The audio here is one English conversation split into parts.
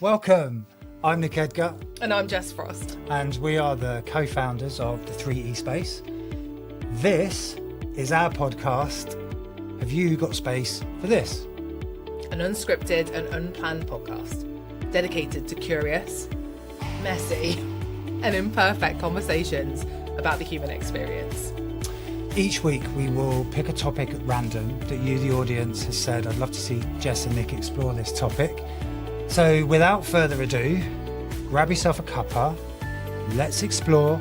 Welcome. I'm Nick Edgar. And I'm Jess Frost. And we are the co-founders of the 3E Space. This is our podcast. Have you got space for this? An unscripted and unplanned podcast dedicated to curious, messy, and imperfect conversations about the human experience. Each week we will pick a topic at random that you, the audience, has said, I'd love to see Jess and Nick explore this topic. So without further ado, grab yourself a cuppa, let's explore,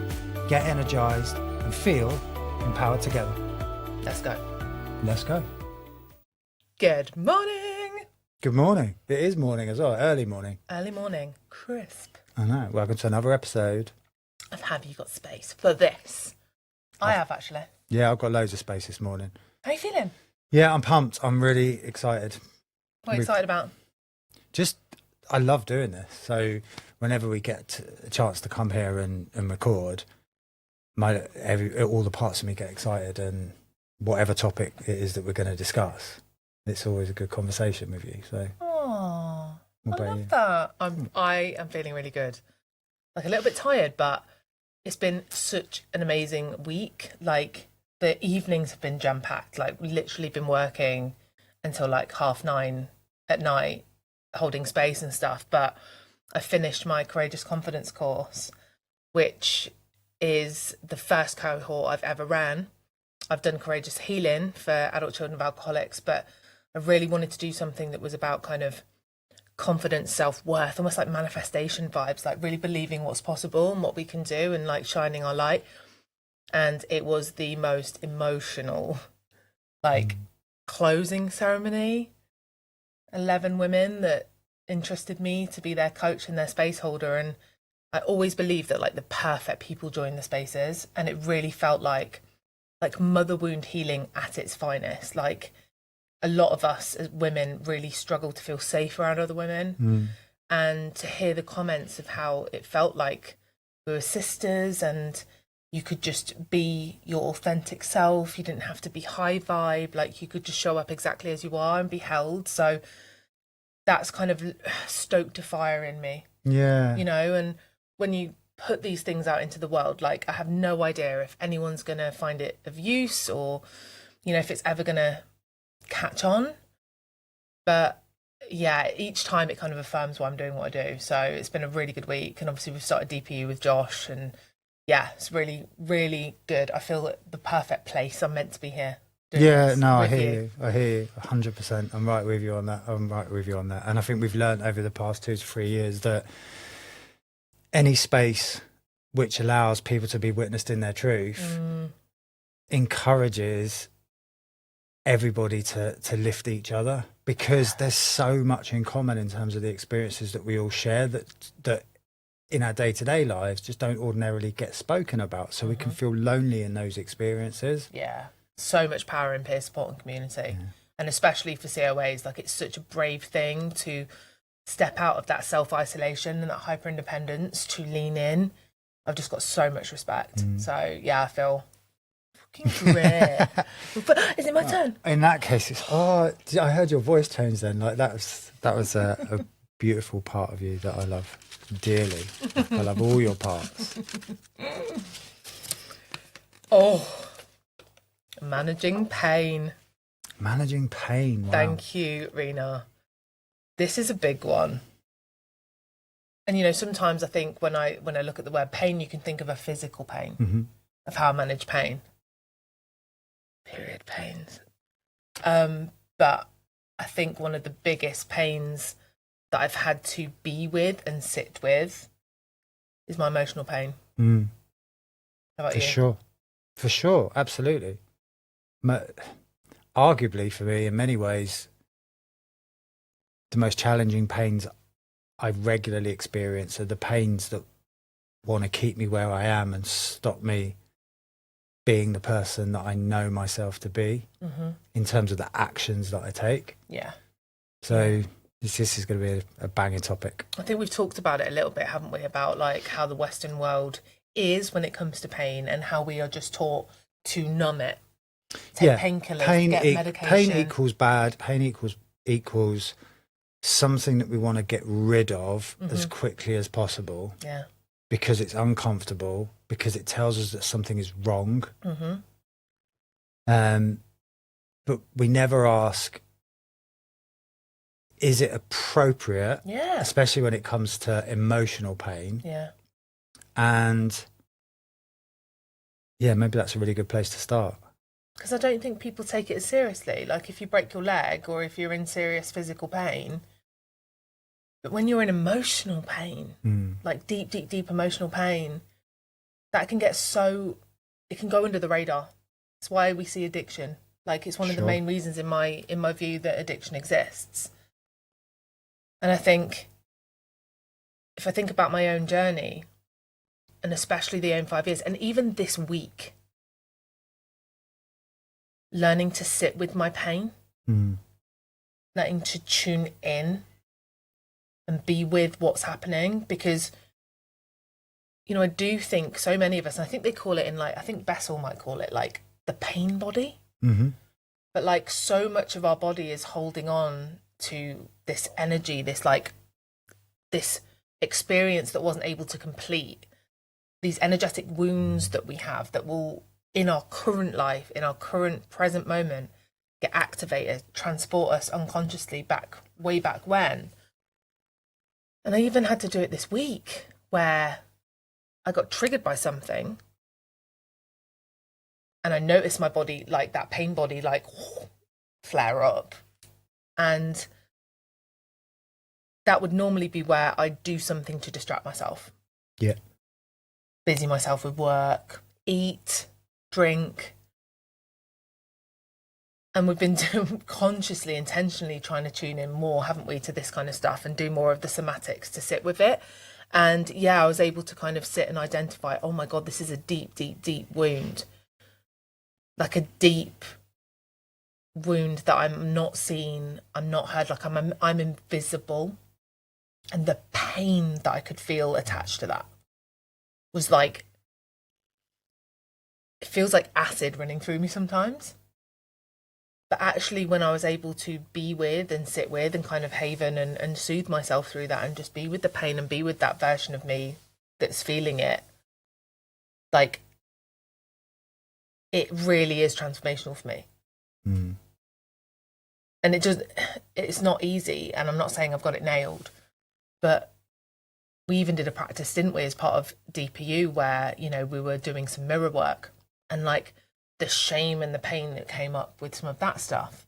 get energised and feel empowered together. Let's go. Let's go. Good morning. Good morning. It is morning as well, early morning. Early morning, crisp. I know. Welcome to another episode of Have You Got Space for This? I have actually. Yeah, I've got loads of space this morning. How are you feeling? Yeah, I'm pumped. I'm really excited. What are you excited about? I love doing this. So whenever we get a chance to come here and record, all the parts of me get excited, and whatever topic it is that we're going to discuss, it's always a good conversation with you. So, I love that. I am feeling really good. Like a little bit tired, but it's been such an amazing week. Like the evenings have been jam-packed. Like literally been working until like 9:30 at night, holding space and stuff. But I finished my Courageous Confidence course, which is the first cohort I've ever ran. I've done Courageous Healing for adult children of alcoholics, but I really wanted to do something that was about kind of confidence, self-worth, almost like manifestation vibes, like really believing what's possible and what we can do and like shining our light. And it was the most emotional closing ceremony. 11 women that interested me to be their coach and their space holder, and I always believed that like the perfect people join the spaces, and it really felt like mother wound healing at its finest. Like a lot of us as women really struggle to feel safe around other women, and to hear the comments of how it felt like we were sisters and you could just be your authentic self. You didn't have to be high vibe. Like you could just show up exactly as you are and be held. So that's kind of stoked a fire in me. Yeah. You know, and when you put these things out into the world, like I have no idea if anyone's going to find it of use or, you know, if it's ever going to catch on. But yeah, each time it kind of affirms why I'm doing what I do. So it's been a really good week. And obviously we've started DPU with Josh, and yeah, it's really, really good. I feel the perfect place. I'm meant to be here. Yeah, no, I hear you. I hear you 100%. I'm right with you on that. And I think we've learned over the past 2 to 3 years that any space which allows people to be witnessed in their truth encourages everybody to lift each other, because there's so much in common in terms of the experiences that we all share that in our day-to-day lives just don't ordinarily get spoken about. So we can feel lonely in those experiences. Yeah. So much power in peer support and community. Yeah. And especially for COAs, like it's such a brave thing to step out of that self-isolation and that hyper-independence to lean in. I've just got so much respect. So yeah, I feel fucking great. Is it my turn? In that case, it's I heard your voice tones then. Like that was a beautiful part of you that I love dearly. I love all your parts. Managing pain. Wow. Thank you, Rena. This is a big one. And you know, sometimes I think when I look at the word pain, you can think of a physical pain, of how I manage pain. Period pains. But I think one of the biggest pains that I've had to be with and sit with is my emotional pain. How about you? For sure, absolutely. Arguably for me, in many ways, the most challenging pains I regularly experience are the pains that want to keep me where I am and stop me being the person that I know myself to be in terms of the actions that I take. Yeah. So this is going to be a banging topic. I think we've talked about it a little bit, haven't we, about like how the Western world is when it comes to pain and how we are just taught to numb it. Take painkillers, get medication. Pain equals bad. Pain equals something that we want to get rid of as quickly as possible. Yeah. Because it's uncomfortable, because it tells us that something is wrong. But we never ask, is it appropriate? Yeah. Especially when it comes to emotional pain. Yeah. And yeah, maybe that's a really good place to start. Because I don't think people take it as seriously. Like if you break your leg or if you're in serious physical pain, but when you're in emotional pain, like deep, deep, deep emotional pain, that can get it can go under the radar. That's why we see addiction. Like it's one of the main reasons in my view that addiction exists. And I think, if I think about my own journey, and especially the own 5 years, and even this week, learning to sit with my pain, learning to tune in and be with what's happening, because I do think so many of us, and I think they call it I think Bessel might call it like the pain body, but like so much of our body is holding on to this energy, this experience that wasn't able to complete, these energetic wounds that we have that will, in our current life, in our current present moment, get activated, transport us unconsciously way back when. And I even had to do it this week where I got triggered by something and I noticed my body, like that pain body, like flare up. And that would normally be where I do something to distract myself. Yeah. Busy myself with work, eat, drink. And we've been consciously, intentionally trying to tune in more, haven't we, to this kind of stuff and do more of the somatics to sit with it. And yeah, I was able to kind of sit and identify, oh my God, this is a deep, deep, deep wound. Like a deep wound that I'm not seen, I'm not heard, like I'm invisible. And the pain that I could feel attached to that was like, it feels like acid running through me sometimes. But actually, when I was able to be with and sit with and kind of haven and soothe myself through that and just be with the pain and be with that version of me that's feeling it, like, it really is transformational for me. And it's not easy. And I'm not saying I've got it nailed, but we even did a practice, didn't we, as part of DPU where, we were doing some mirror work and like, the shame and the pain that came up with some of that stuff.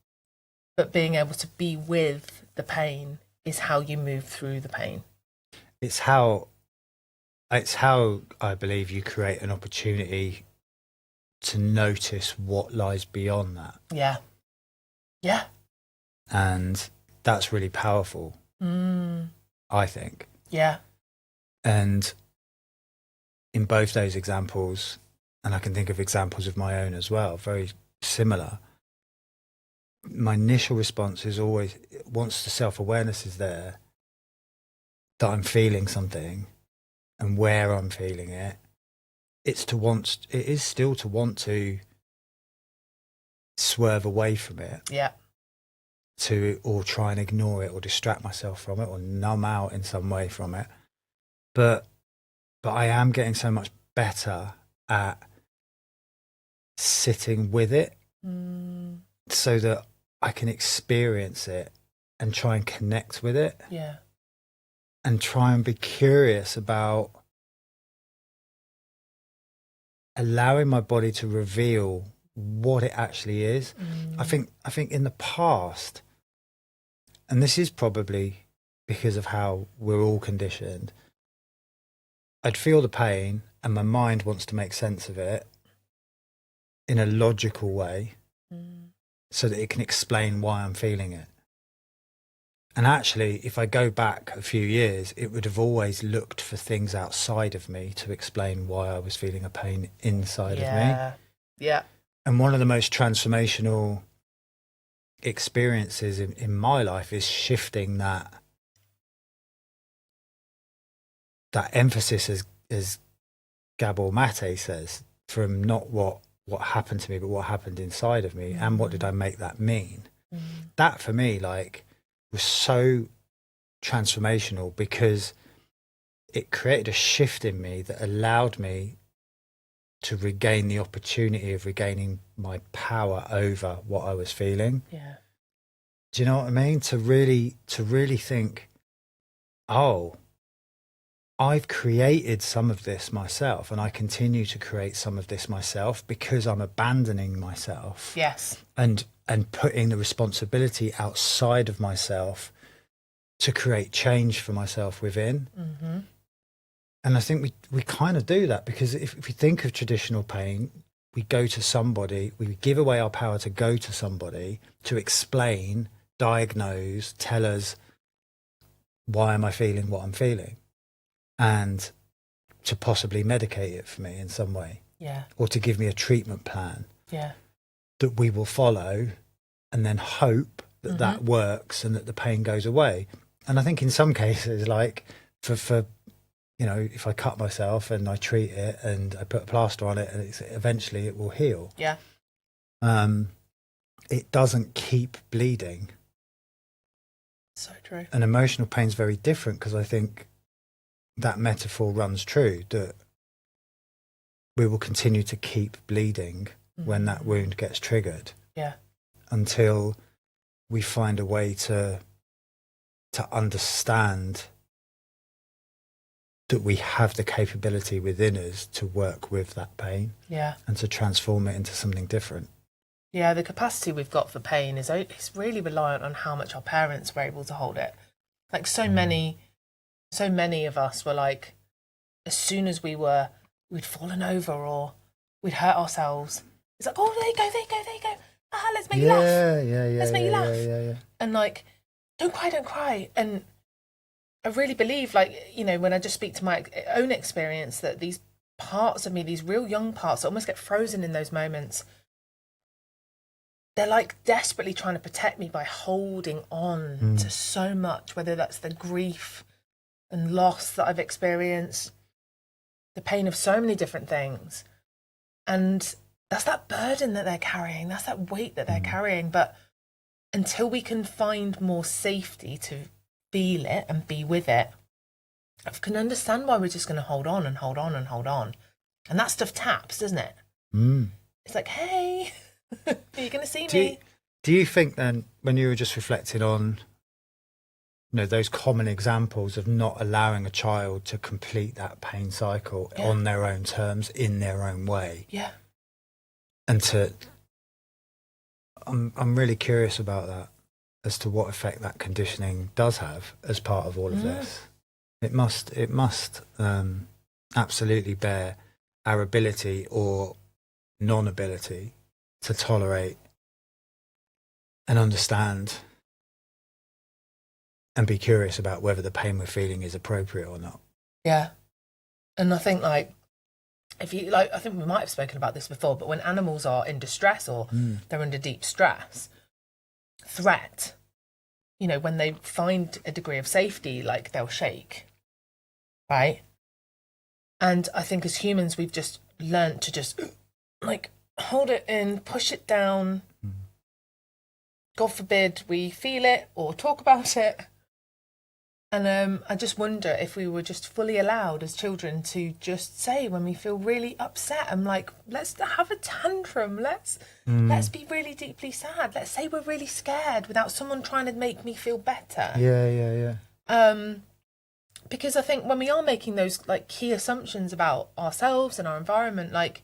But being able to be with the pain is how you move through the pain. It's how I believe you create an opportunity to notice what lies beyond that. Yeah. Yeah. And that's really powerful, I think. Yeah. And in both those examples, and I can think of examples of my own as well, very similar. My initial response is always, once the self-awareness is there, that I'm feeling something and where I'm feeling it, it is still to want to swerve away from it. Yeah. Or try and ignore it or distract myself from it or numb out in some way from it. But I am getting so much better at sitting with it so that I can experience it and try and connect with it. Yeah. And try and be curious about allowing my body to reveal what it actually is. I think in the past, and this is probably because of how we're all conditioned, I'd feel the pain and my mind wants to make sense of it in a logical way so that it can explain why I'm feeling it. And actually, if I go back a few years, it would have always looked for things outside of me to explain why I was feeling a pain inside of me. Yeah. And one of the most transformational experiences in my life is shifting that emphasis, as Gabor Mate says, from not what happened to me, but what happened inside of me, and what did I make that mean. That for me, like, was so transformational because it created a shift in me that allowed me to regain the opportunity of regaining my power over what I was feeling. Yeah. Do you know what I mean? To really think, oh, I've created some of this myself, and I continue to create some of this myself because I'm abandoning myself. Yes. And putting the responsibility outside of myself to create change for myself within. Mm-hmm. And I think we kind of do that because if we think of traditional pain, we go to somebody, we give away our power to go to somebody to explain, diagnose, tell us, why am I feeling what I'm feeling? And to possibly medicate it for me in some way. Yeah. Or to give me a treatment plan. Yeah. That we will follow and then hope that that works and that the pain goes away. And I think in some cases, like for you know, if I cut myself and I treat it and I put a plaster on it and eventually it will heal. Yeah. It doesn't keep bleeding. So true. And emotional pain is very different because I think that metaphor runs true, that we will continue to keep bleeding when that wound gets triggered. Yeah. Until we find a way to understand that we have the capability within us to work with that pain. Yeah. And to transform it into something different. Yeah, the capacity we've got for pain is it's really reliant on how much our parents were able to hold it. Like so many of us were like, as soon as we'd fallen over or we'd hurt ourselves, it's like, oh, there you go. Let's make you laugh. Let's make you laugh. Yeah. And like, don't cry. And I really believe, like, you know, when I just speak to my own experience, that these parts of me, these real young parts, almost get frozen in those moments. They're like desperately trying to protect me by holding on to so much, whether that's the grief and loss that I've experienced, the pain of so many different things. And that's that burden that they're carrying. That's that weight that they're carrying. But until we can find more safety to feel it and be with it, I can understand why we're just going to hold on. And that stuff taps, doesn't it? It's like, hey, are you going to see me? Do you think then, when you were just reflecting on, you know, those common examples of not allowing a child to complete that pain cycle on their own terms, in their own way? Yeah. And I'm really curious about that, as to what effect that conditioning does have as part of all of this. It must absolutely bear our ability or non-ability to tolerate and understand and be curious about whether the pain we're feeling is appropriate or not. Yeah. And I think, like, if you like, I think we might have spoken about this before, but when animals are in distress or they're under deep stress, threat, you know, when they find a degree of safety, like, they'll shake, right? And I think as humans, we've just learnt to just like hold it in, push it down. God forbid we feel it or talk about it. And I just wonder if we were just fully allowed as children to just say when we feel really upset, I'm like, let's have a tantrum. Let's be really deeply sad. Let's say we're really scared without someone trying to make me feel better. Yeah. Because I think when we are making those like key assumptions about ourselves and our environment, like,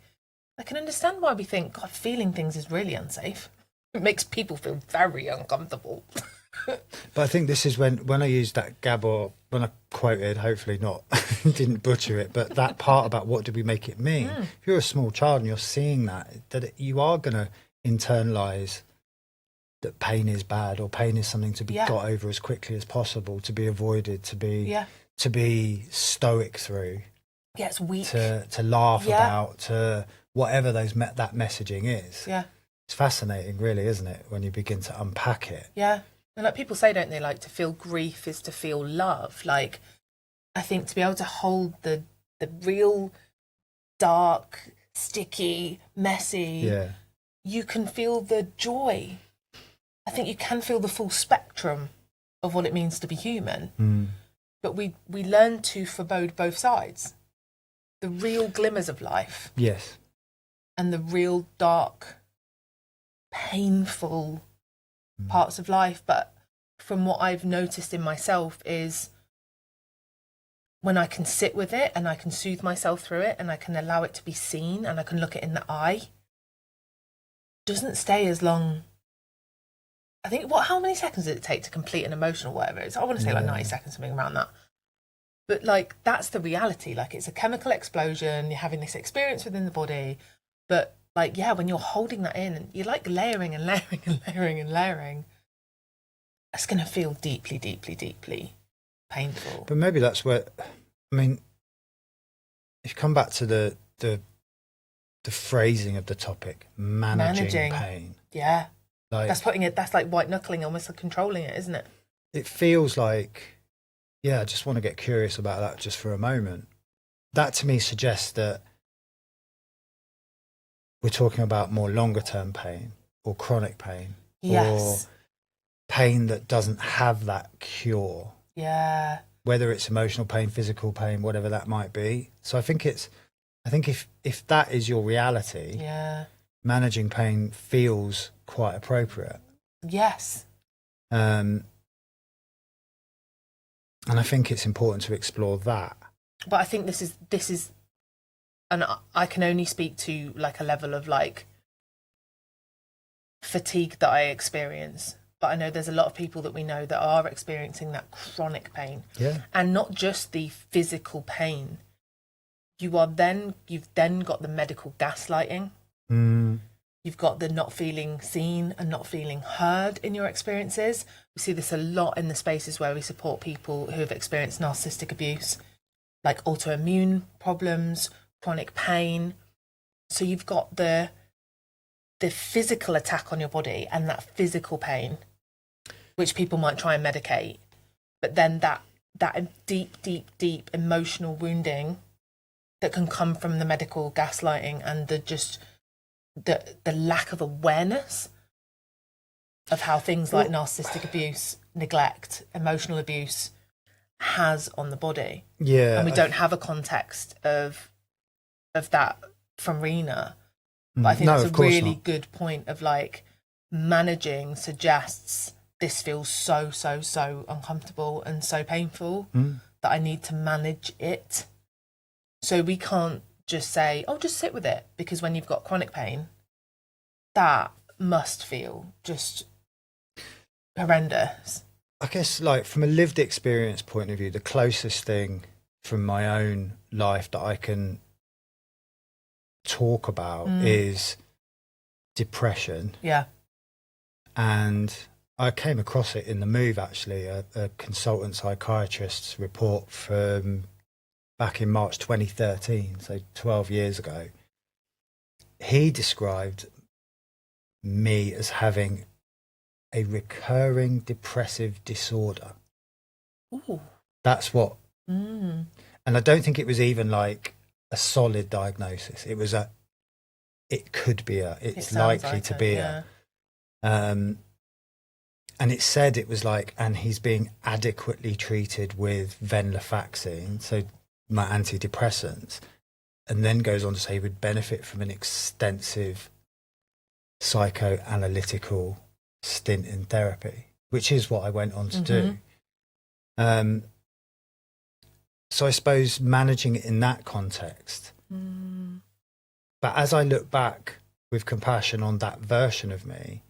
I can understand why we think, God, feeling things is really unsafe. It makes people feel very uncomfortable. But I think this is when I used that Gabor, when I quoted, hopefully not, didn't butcher it, but that part about what did we make it mean. If you're a small child and you're seeing that you are going to internalise that pain is bad, or pain is something to be got over as quickly as possible, to be avoided, to be stoic through. Yeah, it's weak. To laugh about, to whatever that messaging is. Yeah. It's fascinating, really, isn't it, when you begin to unpack it? Yeah. And like people say, don't they, like, to feel grief is to feel love. Like, I think to be able to hold the real dark, sticky, messy, you can feel the joy. I think you can feel the full spectrum of what it means to be human. But we learn to forebode both sides, the real glimmers of life, yes, and the real dark, painful parts of life. But from what I've noticed in myself is when I can sit with it and I can soothe myself through it and I can allow it to be seen and I can look it in the eye, it doesn't stay as long. I think, how many seconds did it take to complete an emotional, whatever it is? I want to say like 90 seconds, something around that. But like, that's the reality. Like, it's a chemical explosion. You're having this experience within the body. But like, yeah, when you're holding that in and you're like layering and layering and layering and layering, it's going to feel deeply, deeply, deeply painful. But maybe that's where, I mean, if you come back to the phrasing of the topic, managing pain. Yeah. Like, that's like white knuckling, almost like controlling it, isn't it? It feels like, yeah, I just want to get curious about that just for a moment. That to me suggests that we're talking about more longer term pain or chronic pain. Yes. Or pain that doesn't have that cure. Yeah. Whether it's emotional pain, physical pain, whatever that might be. So I think if that is your reality, yeah, managing pain feels quite appropriate. Yes. And I think it's important to explore that. But I think this is, and I can only speak to like a level of like fatigue that I experience. But I know there's a lot of people that we know that are experiencing that chronic pain. Yeah. And not just the physical pain. You've then got the medical gaslighting. You've got the not feeling seen and not feeling heard in your experiences. We see this a lot in the spaces where we support people who have experienced narcissistic abuse, like autoimmune problems, chronic pain. So you've got the physical attack on your body and that physical pain, which people might try and medicate. But then that deep, deep, deep emotional wounding that can come from the medical gaslighting and the lack of awareness of how things like narcissistic abuse, neglect, emotional abuse has on the body. Yeah. And we don't have a context of that from Rena. But I think that's a really good point of like managing suggests this feels so, so, so uncomfortable and so painful that I need to manage it. So we can't just say, oh, just sit with it. Because when you've got chronic pain, that must feel just horrendous. I guess like from a lived experience point of view, the closest thing from my own life that I can talk about is depression. Yeah. And I came across it in the Move, actually, a consultant psychiatrist's report from back in March 2013, so 12 years ago. He described me as having a recurring depressive disorder. Ooh. That's what. And I don't think it was even like a solid diagnosis. It was it could be it's likely like to be yeah. And it said it was like, and he's being adequately treated with venlafaxine, so my antidepressants, and then goes on to say he would benefit from an extensive psychoanalytical stint in therapy, which is what I went on to do. So I suppose managing it in that context. But as I look back with compassion on that version of me,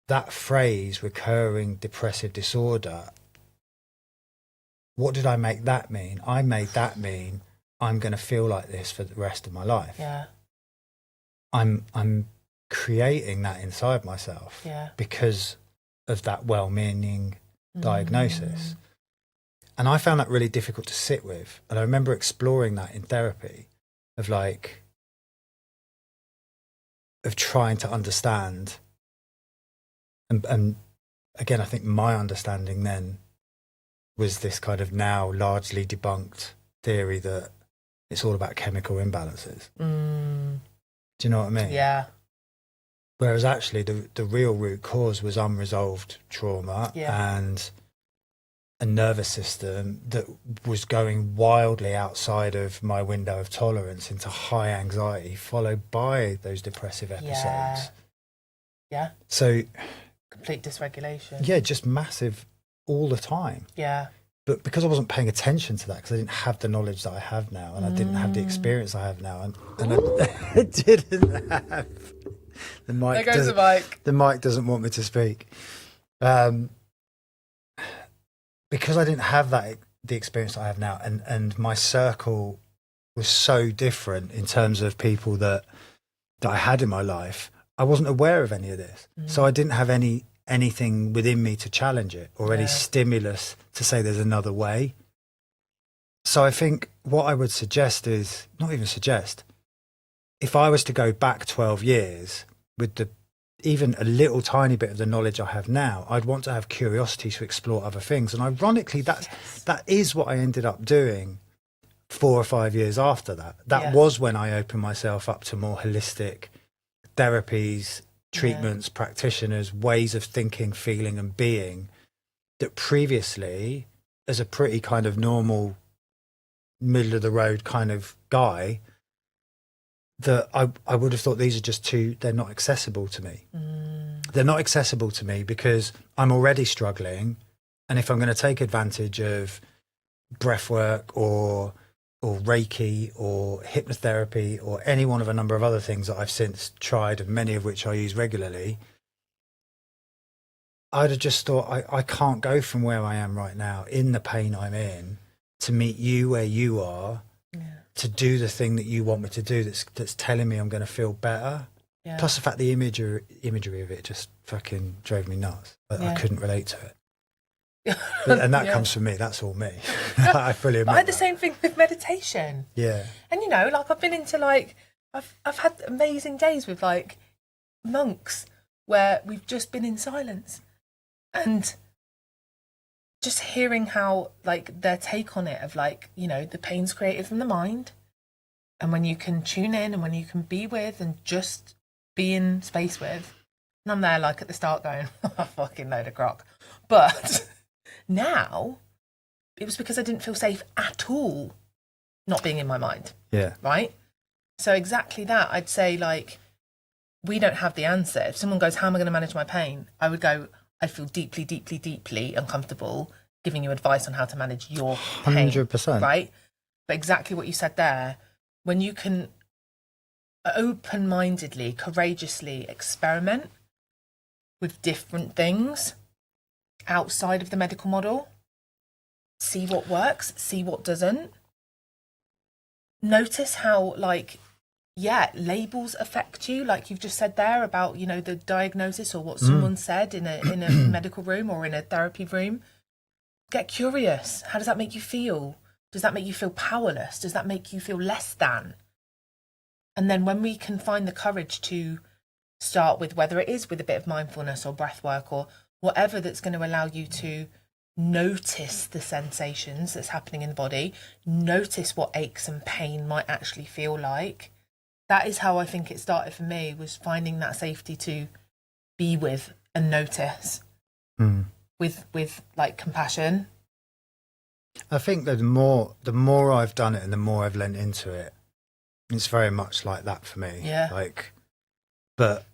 that phrase, recurring depressive disorder, what did I make that mean? I made that mean I'm going to feel like this for the rest of my life. Yeah. I'm creating that inside myself because of that well-meaning diagnosis. And I found that really difficult to sit with. And I remember exploring that in therapy of trying to understand. And again, I think my understanding then was this kind of now largely debunked theory that it's all about chemical imbalances. Do you know what I mean? Yeah. Whereas actually the real root cause was unresolved trauma and a nervous system that was going wildly outside of my window of tolerance into high anxiety, followed by those depressive episodes. Yeah. So complete dysregulation. Yeah, just massive all the time. Yeah. But because I wasn't paying attention to that, because I didn't have the knowledge that I have now, and I didn't have the experience I have now, and I didn't have the mic. There goes the mic. The mic doesn't want me to speak. Because I didn't have the experience I have now, and my circle was so different in terms of people that I had in my life, I wasn't aware of any of this. So I didn't have anything within me to challenge it, or any stimulus to say there's another way. So I think what I would suggest is, not even suggest, if I was to go back 12 years with even a little tiny bit of the knowledge I have now, I'd want to have curiosity to explore other things. And ironically, that is what I ended up doing 4 or 5 years after that. That was when I opened myself up to more holistic therapies, treatments, practitioners, ways of thinking, feeling and being that previously, as a pretty kind of normal, middle of the road kind of guy, that I would have thought these are just they're not accessible to me. They're not accessible to me because I'm already struggling. And if I'm going to take advantage of breath work or Reiki or hypnotherapy or any one of a number of other things that I've since tried, and many of which I use regularly, I'd have just thought, I can't go from where I am right now in the pain I'm in to meet you where you are, to do the thing that you want me to do that's telling me I'm going to feel better. Plus the fact the imagery of it just fucking drove me nuts. I couldn't relate to it. And that comes from me. That's all me. I fully admit But I had the that. same thing with meditation. Yeah. And, you know, like I've been into I've had amazing days with like monks where we've just been in silence. And just hearing how like their take on it of like, you know, the pain's created from the mind. And when you can tune in and when you can be with and just be in space with. And I'm there like at the start going, fucking load of crock. But now it was because I didn't feel safe at all not being in my mind. Yeah. Right? So exactly that. I'd say like, we don't have the answer. If someone goes, how am I going to manage my pain? I would go, I feel deeply, deeply, deeply uncomfortable giving you advice on how to manage your pain. 100%. Right? But exactly what you said there, when you can open-mindedly, courageously experiment with different things outside of the medical model, see what works, see what doesn't. Notice how, like, labels affect you, like you've just said there about, you know, the diagnosis or what someone said in a medical room or in a therapy room. Get curious. How does that make you feel? Does that make you feel powerless? Does that make you feel less than? And then when we can find the courage to start with, whether it is with a bit of mindfulness or breath work or whatever that's going to allow you to notice the sensations that's happening in the body, notice what aches and pain might actually feel like. That is how I think it started for me, was finding that safety to be with and notice with like compassion. I think that the more I've done it and the more I've lent into it, it's very much like that for me. Yeah. Like, but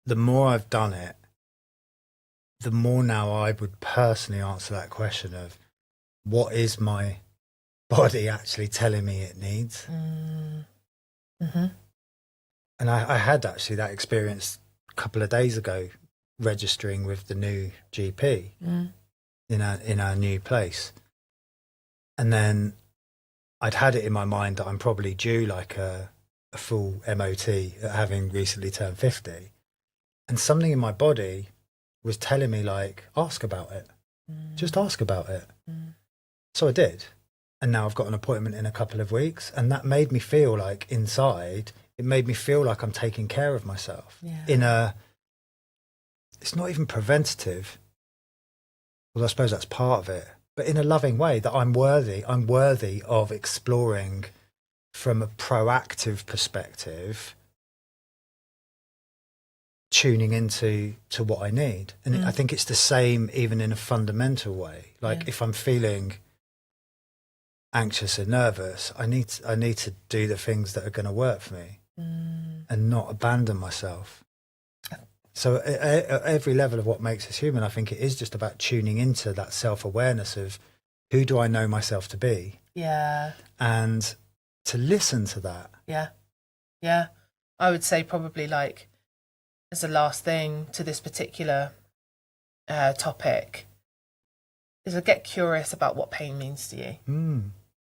the more I've done it, the more now I would personally answer that question of what is my body actually telling me it needs? Mm-hmm. And I had actually that experience a couple of days ago, registering with the new GP in our new place. And then I'd had it in my mind that I'm probably due like a full MOT, having recently turned 50. And something in my body was telling me, like, ask about it. Just ask about it. So I did. And now I've got an appointment in a couple of weeks. And that made me feel like inside, it made me feel like I'm taking care of myself it's not even preventative. Well, I suppose that's part of it, but in a loving way, that I'm worthy of exploring from a proactive perspective tuning into what I need. And I think it's the same even in a fundamental way. Like if I'm feeling anxious and nervous, I need to do the things that are going to work for me and not abandon myself. So at every level of what makes us human, I think it is just about tuning into that self-awareness of who do I know myself to be? Yeah. And to listen to that. Yeah. Yeah. I would say probably like as the last thing to this particular topic is to get curious about what pain means to you.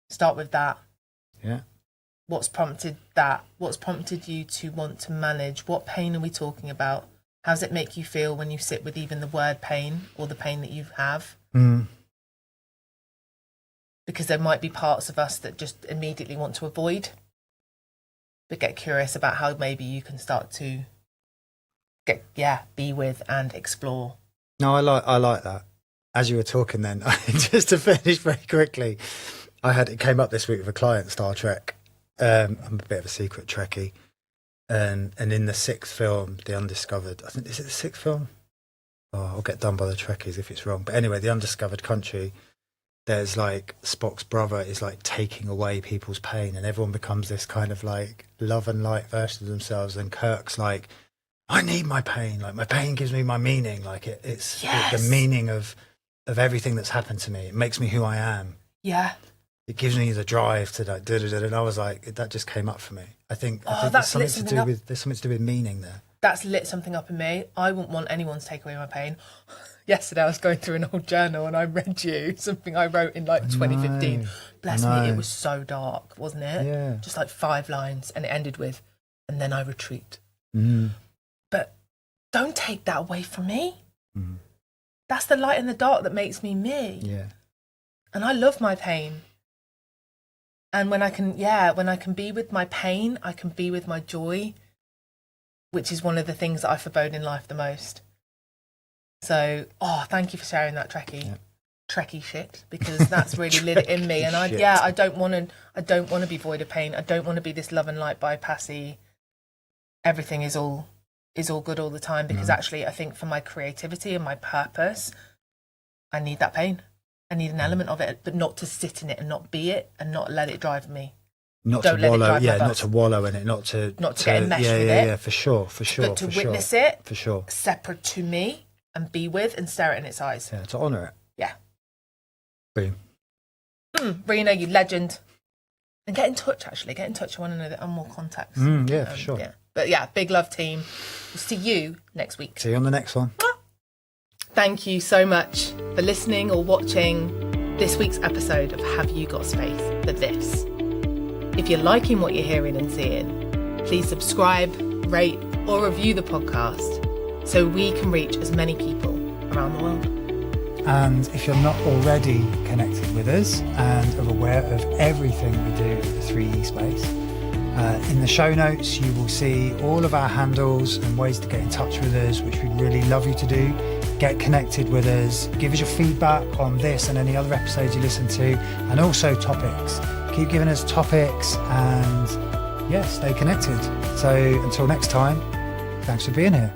Start with that. Yeah. What's prompted that? What's prompted you to want to manage? What pain are we talking about? How does it make you feel when you sit with even the word pain or the pain that you have? Because there might be parts of us that just immediately want to avoid. But get curious about how maybe you can start to be with and explore. No, I like that. As you were talking then, just to finish very quickly, it came up this week with a client, Star Trek. I'm a bit of a secret Trekkie. And in the 6th film, The Undiscovered, I think, is it the 6th film? Oh, I'll get done by the Trekkies if it's wrong. But anyway, The Undiscovered Country, there's like Spock's brother is like taking away people's pain and everyone becomes this kind of like love and light version of themselves. And Kirk's like, I need my pain. Like my pain gives me my meaning. Like it's the meaning of everything that's happened to me. It makes me who I am. Yeah. It gives me the drive to like, and I was like, that just came up for me. I think there's something to do with meaning there. That's lit something up in me. I wouldn't want anyone to take away my pain. Yesterday I was going through an old journal and I read you something I wrote in like 2015. Bless me, it was so dark, wasn't it? Yeah. Just like 5 lines and it ended with, and then I retreat. But don't take that away from me. That's the light in the dark that makes me me. Yeah. And I love my pain. And when I can be with my pain, I can be with my joy, which is one of the things that I forebode in life the most. So, thank you for sharing that Trekkie shit, because that's really lit it in me. And I don't want to be void of pain. I don't want to be this love and light bypassy. Everything is all good all the time, because actually I think for my creativity and my purpose, I need that pain. I need an element of it, but not to sit in it and not be it and not let it drive me. Not to wallow in it, not to get enmeshed with it. Yeah, for sure. But to witness it, for sure, separate to me, and be with and stare it in its eyes. Yeah, to honour it. Yeah. Boom. Rena, you legend. And get in touch, actually. Get in touch. I want to know that I'm more contacts. For sure. Yeah. But yeah, big love, team. We'll see you next week. See you on the next one. Thank you so much for listening or watching this week's episode of Have You Got Space for This? If you're liking what you're hearing and seeing, please subscribe, rate, or review the podcast so we can reach as many people around the world. And if you're not already connected with us and are aware of everything we do at the 3E Space, in the show notes you will see all of our handles and ways to get in touch with us, which we'd really love you to do. Get connected with us, give us your feedback on this and any other episodes you listen to, and also topics. Keep giving us topics and stay connected. So until next time, thanks for being here.